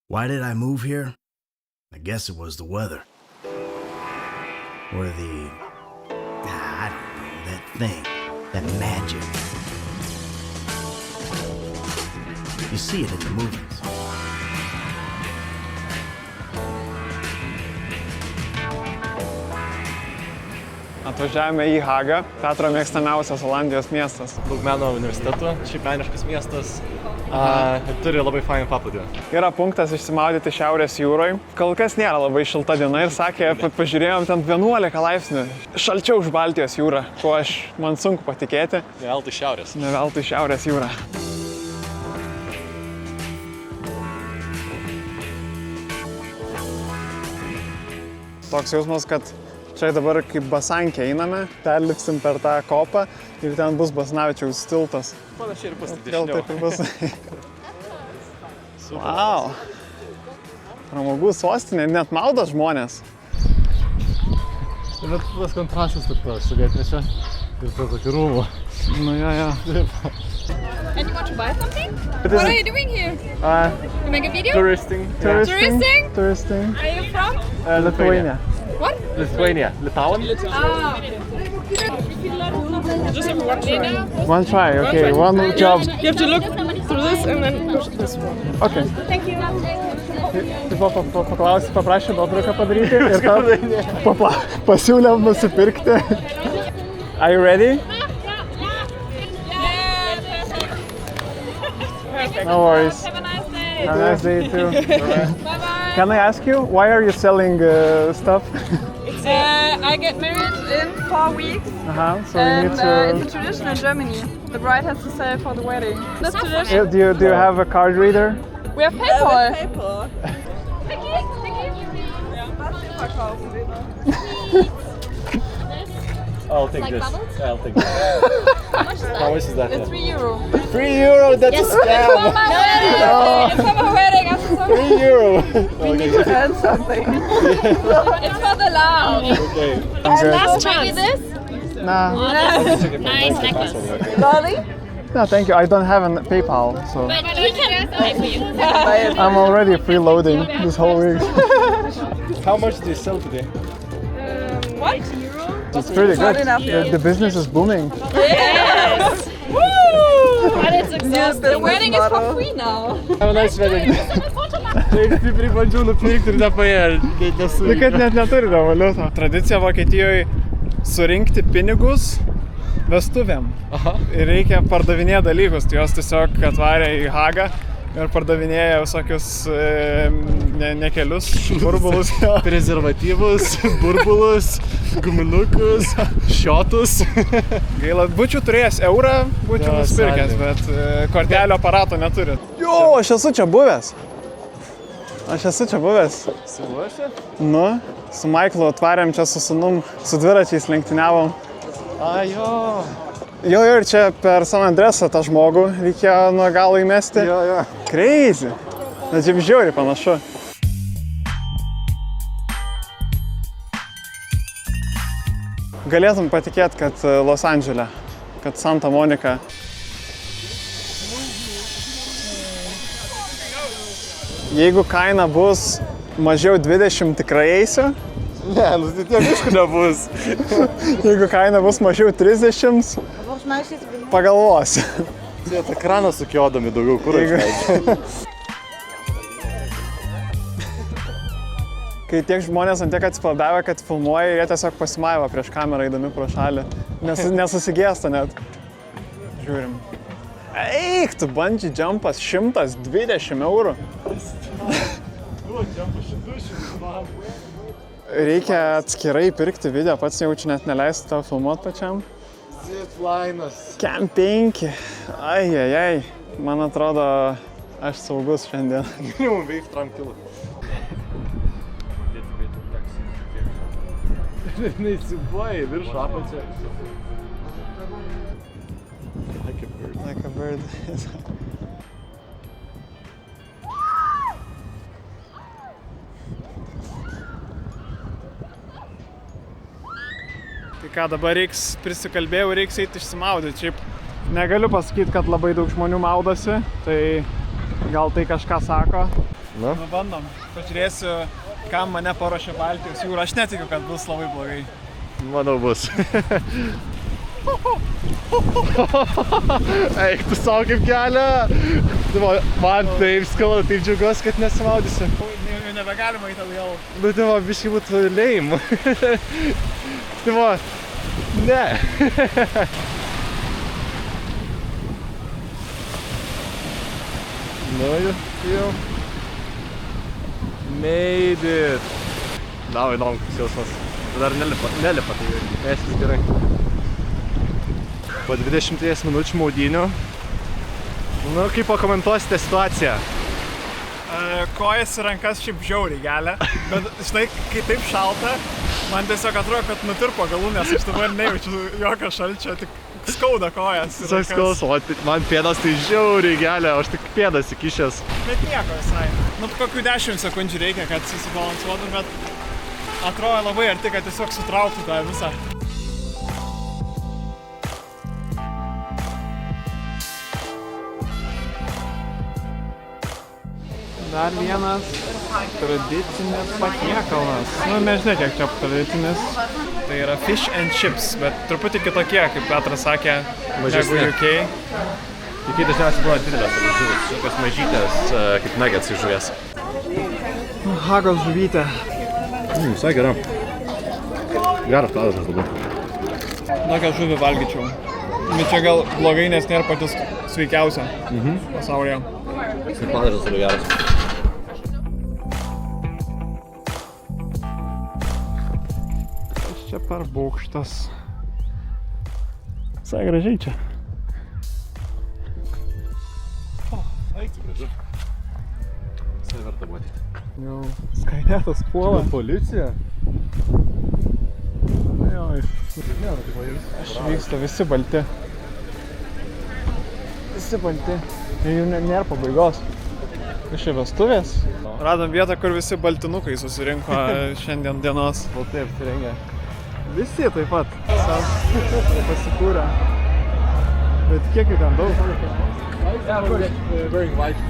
Why did I move here? I guess it was the weather. Or I don't know, that thing, that magic. You see it in the movies. Atvažiavome į Hagą, Petro mėgstamiausias Olandijos miestas. Daug meno universitetų, šiaip meniškas miestas, turi labai fainą paplūdimį. Yra punktas išsimaudyti Šiaurės jūroje. Kol kas nėra labai šilta diena ir sakė, pažiūrėjom ten 11 laipsnių. Šalčiau už Baltijos jūrą, ko man sunku patikėti. Ne veltui šiaurės. Ne veltui Šiaurės jūra. Toks jausmas, kad čia dabar kaip Basankė einame, perlipsim per tą kopą ir ten bus Basanavičiaus tiltas. Panašiai ir bus tik Gal taip ir bus. Wow. Pramogų sostinė, net maudo žmonės. Bet tas kontrastas tarp to sovietmečio ir to tokį rūmų. Nu jo. And you want to buy something? What are you doing here? You make a video? Touristing. Touristing? Touristing. Are you from? Lithuania. What? Lithuania. Litauen? Ah. Just have one try. One try, okay. One job. You have to look through this and then push this one. Okay. Thank you. Paklausė, paprašė nuotrauką padaryti ir tada pasiūlėm nusipirkti. Are you ready? No worries. Have a nice day. Have a nice day too. Bye-bye. Can I ask you, why are you selling stuff? I get married in 4 weeks. So you need to... It's a tradition in Germany. The bride has to sell for the wedding. That's tradition. Do you have a card reader? We have PayPal. PayPal. Thank you. I'll take this. I'll take this. How much is that? It's €3. €3? That's a scam! For my wedding! It's for my wedding! €3! We need to earn something. It's for the love. Okay. Last chance. This? Nah. Nice necklace. Lolly? No, thank you. I don't have a PayPal, so But we can buy for you. I'm already freeloading this whole week. How much do you sell today? What? It's pretty Not good. enough, The business is booming. Yes! Woo! But it's exhausting. The wedding is for model. free now. Have a nice wedding. Taip stipriai bandžiau nupirkti ir nepaėjo. Tai kad net neturi valiuto. Tradicija Vokietijoje surinkti pinigus vestuvėm. Ir reikia pardavinėti dalykus. Tai jos tiesiog atvarė į Hagą ir pardavinėja visokius nekelius, burbulus. Prezervatyvus, burbulus, guminukus, šiotus. Gaila, būčiau turėjęs eurą, būčiau Jo, nusipirkęs, salė. bet kortelio aparato neturi. Jo, aš esu čia buvęs. Siluošė? Nu, su Maiklu atvarėm čia su sūnum, su dviračiais lenktyniavom. Jo. Jo, ir čia per San Andresą tą žmogų reikėjo nuo galo įmesti. Jo. Crazy. Na, čia žiauriai panašu. Galėtum patikėti, kad Los Andžele, kad Santa Monica. Jeigu kaina bus mažiau 20, tikrai eisiu. Ne, nu tai tiek aišku nebus. Jeigu kaina bus mažiau 30, pagalvosiu. Jie tą kraną sukiodami daugiau kur išleidžia. Kai tiek žmonės ant tiek atsipalaidavę, kad filmuoja, jie tiesiog pasimaiva prieš kamerą eidami pro šalį. Nesusigėsta net. Žiūrim. Eik, tu bungee jumpas 120 eurų. Reikia atskirai pirkti video, pats jaučiu net neleisti tau filmuoti pačiam. Ziplinas. Cam 5. Ai. Man atrodo, aš saugus šiandien. Minimum veik tranquilų. Neįsibuoja virš apačią. Like a bird. Tai ką, dabar prisikalbėjau, reiks eiti išsimaudyti. Šiaip negaliu pasakyti, kad labai daug žmonių maudosi, tai gal tai kažką sako. Nu? Nu, bandom. Pažiūrėsiu, kam mane paruošė Baltijos jūra. Aš netikiu, kad bus labai blogai. Manau bus. Eik, tu savo kaip kelią. Man taip skauda, taip džiaugiuosi, kad nesimaudysiu. Jau nebegalima į tą vėl. Nu, tai va, biškai būtų lame. Tai va, ne. Nu, jau. Made it. Na, įdomu, koks jausmas. Dar nelipa, tai eisis gerai. Po 20 minučių maudynių. Nu, kaip pakomentuosite situaciją? Kojas ir rankas šiaip žiauriai gelia, bet štai, kai taip šalta, man tiesiog atrodo, kad nutirpo galūnės, aš dabar nejaučiu jokio šalčio, tik skauda kojas. Tiesiog skauda, man pėdas tai žiauriai gelia, aš tik pėdas įkišęs. Bet nieko visai. Nu, kokių 10 sekundžių reikia, kad susibalansuotų, bet atrodo labai arti, kad tiesiog sutrauktų tą visą. Dar vienas tradicinis patiekalnas. Nu, nežinai, kiek čia tradicinis. Tai yra fish and chips, bet truputį kitokie, kaip Petras sakė, negu UK. UK dažniausiai būna didelės žuvis, tokios mažytės, kaip nuggets iš žuvies. Hagos žuvytė. Visai gera. Geras padažas dabar. Tokią žuvį valgyčiau. Bet čia gal blogai, nes nėra patys sveikiausia pasaulyje. Ir padažas labai geras. Čia per bokštas. Visai gražiai čia. Eikti gražu. Visai verta matyti. Jau, skainetas puola. Policija? Joj. Aš vyksta visi balti. Visi balti. Ir jų nėra pabaigos. Kas čia vestuvės? Radom vietą, kur visi baltinukai susirinko šiandien dienos. O taip, rengia. Visi taip pat. Pasikūrė. Bet kiek jų ten daug? Very white.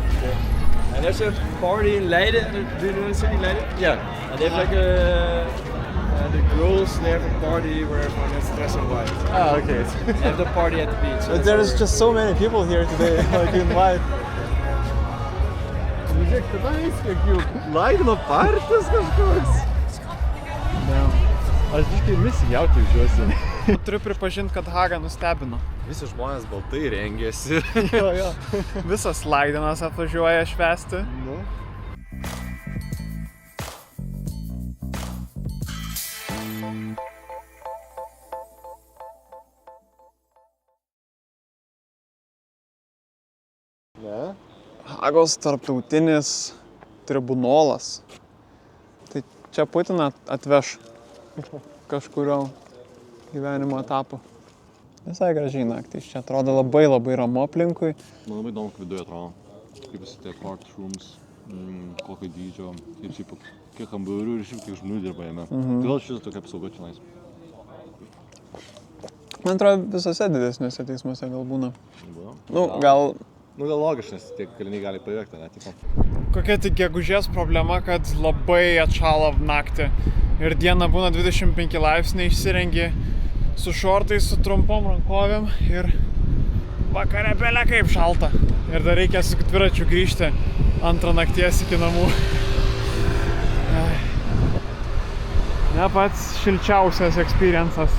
And there's a party in Leiden. Do you know the city Leiden? Yeah. And they have like the girls, they have a party where everyone is dressed in white. Ah, okay. They have the party at the beach. But there's just so many people here today, like in white. Žiūrėk, tenais, kiek jų Leideno partijas kažkoks. Aš biškai misijauti žiūrėsiu. Turiu pripažinti, kad Haga nustebino. Visi žmonės baltai rengėsi. Jo. Visas Leidenas atvažiuoja švęsti. Nu. Ne? Hagos tarptautinis tribunolas. Tai čia Putiną atveš kažkurio gyvenimo etapo. Visai gražiai naktį. Čia atrodo labai ramu aplinkui. Man labai įdomu, kaip viduje atrodo. Kaip visi tie party rooms, kokio dydžio ir šiaip kiek kambarių ir šiaip kiek žmonių dirba jame. Kodėl šis tokia apsauga čionais? Man atrodo, visose didesniuose teismuose gal būna. Nu, Nu gal logiškas, tiek kaliniai gali pavėkti, ne? Tipo. Kokia tik gegužės problema, kad labai atšalo naktį. Ir dieną būna 25 laipsniai, išsirengi su šortais, su trumpom rankovėm ir vakare belė kaip šalta. Ir dar reikia su dviračiu grįžti antrą nakties iki namų. Ne pats šilčiausias experiences.